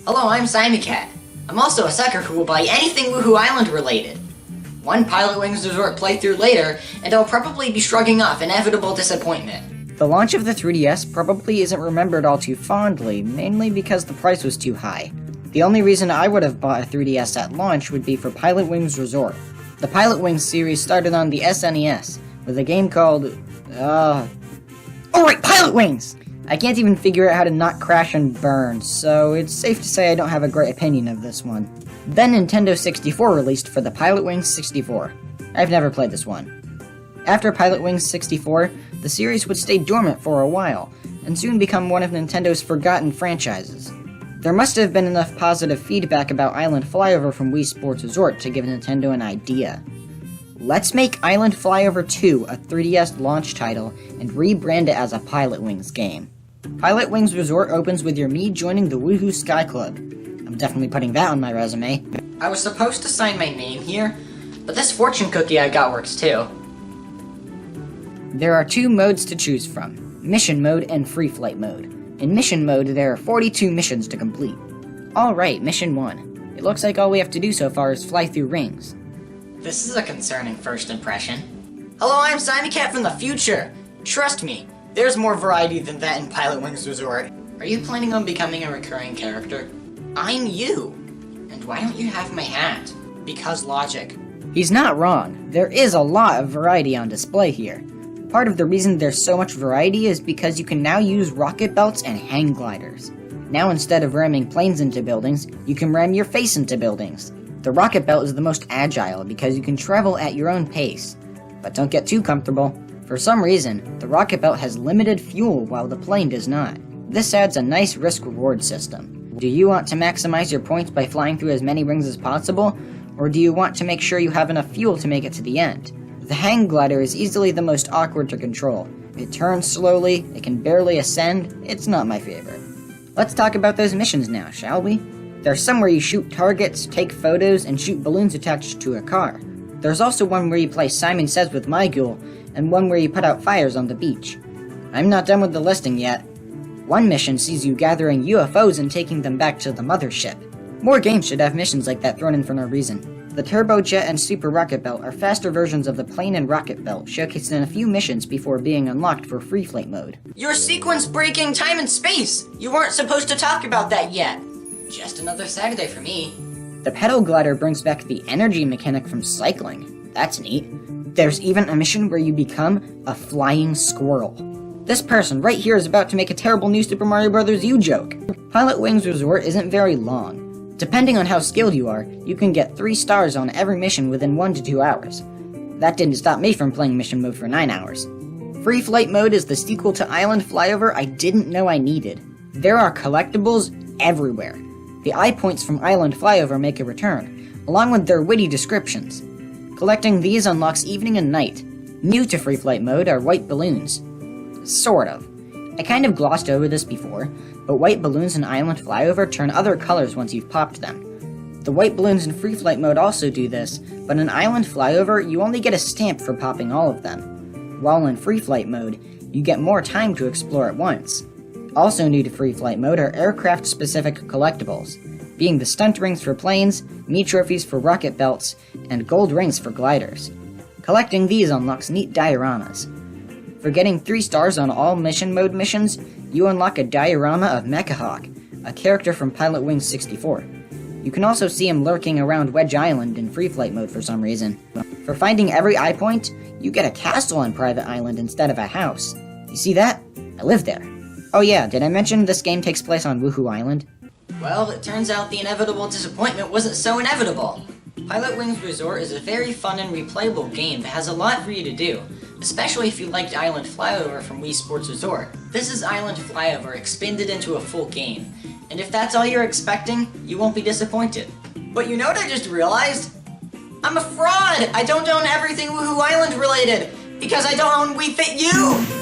Hello, I'm Siamecat. I'm also a sucker who will buy anything Woohoo Island related. One Pilotwings Resort playthrough later, and I'll probably be shrugging off inevitable disappointment. The launch of the 3DS probably isn't remembered all too fondly, mainly because the price was too high. The only reason I would have bought a 3DS at launch would be for Pilotwings Resort. The Pilotwings series started on the SNES, with a game called, Pilotwings! I can't even figure out how to not crash and burn, so it's safe to say I don't have a great opinion of this one. Then Nintendo 64 released for the Pilotwings 64. I've never played this one. After Pilotwings 64, the series would stay dormant for a while, and soon become one of Nintendo's forgotten franchises. There must have been enough positive feedback about Island Flyover from Wii Sports Resort to give Nintendo an idea. Let's make Island Flyover 2 a 3DS launch title and rebrand it as a Pilotwings game. Pilotwings Resort opens with your Mii joining the Woohoo Sky Club. I'm definitely putting that on my resume. I was supposed to sign my name here, but this fortune cookie I got works too. There are two modes to choose from, Mission Mode and Free Flight Mode. In Mission Mode, there are 42 missions to complete. Alright, Mission 1. It looks like all we have to do so far is fly through rings. This is a concerning first impression. Hello, I'm Siamecat from the future. Trust me, there's more variety than that in Pilotwings Resort. Are you planning on becoming a recurring character? I'm you. And why don't you have my hat? Because logic. He's not wrong. There is a lot of variety on display here. Part of the reason there's so much variety is because you can now use rocket belts and hang gliders. Now instead of ramming planes into buildings, you can ram your face into buildings. The rocket belt is the most agile because you can travel at your own pace. But don't get too comfortable. For some reason, the rocket belt has limited fuel while the plane does not. This adds a nice risk-reward system. Do you want to maximize your points by flying through as many rings as possible, or do you want to make sure you have enough fuel to make it to the end? The hang glider is easily the most awkward to control. It turns slowly, it can barely ascend, it's not my favorite. Let's talk about those missions now, shall we? There's some where you shoot targets, take photos, and shoot balloons attached to a car. There's also one where you play Simon Says with Mygul, and one where you put out fires on the beach. I'm not done with the listing yet. One mission sees you gathering UFOs and taking them back to the mothership. More games should have missions like that thrown in for no reason. The Turbojet and Super Rocket Belt are faster versions of the Plane and Rocket Belt, showcased in a few missions before being unlocked for Free Flight mode. You're sequence-breaking time and space! You weren't supposed to talk about that yet! Just another Saturday for me. The pedal glider brings back the energy mechanic from cycling. That's neat. There's even a mission where you become a flying squirrel. This person right here is about to make a terrible new Super Mario Bros. U joke. Pilotwings Resort isn't very long. Depending on how skilled you are, you can get 3 stars on every mission within 1 to 2 hours. That didn't stop me from playing mission mode for 9 hours. Free Flight mode is the sequel to Island Flyover I didn't know I needed. There are collectibles everywhere. The eye points from Island Flyover make a return, along with their witty descriptions. Collecting these unlocks evening and night. New to Free Flight mode are white balloons. Sort of. I kind of glossed over this before, but white balloons in Island Flyover turn other colors once you've popped them. The white balloons in Free Flight mode also do this, but in Island Flyover you only get a stamp for popping all of them. While in Free Flight mode, you get more time to explore at once. Also new to Free Flight mode are aircraft-specific collectibles, being the stunt rings for planes, Mii trophies for rocket belts, and gold rings for gliders. Collecting these unlocks neat dioramas. For getting 3 stars on all mission mode missions, you unlock a diorama of Mechahawk, a character from Pilotwings 64. You can also see him lurking around Wedge Island in Free Flight mode for some reason. For finding every eye point, you get a castle on Private Island instead of a house. You see that? I live there. Oh yeah, did I mention this game takes place on Woohoo Island? Well, it turns out the inevitable disappointment wasn't so inevitable. Pilotwings Resort is a very fun and replayable game that has a lot for you to do, especially if you liked Island Flyover from Wii Sports Resort. This is Island Flyover expanded into a full game, and if that's all you're expecting, you won't be disappointed. But you know what I just realized? I'm a fraud! I don't own everything Woohoo Island related, because I don't own Wii Fit U!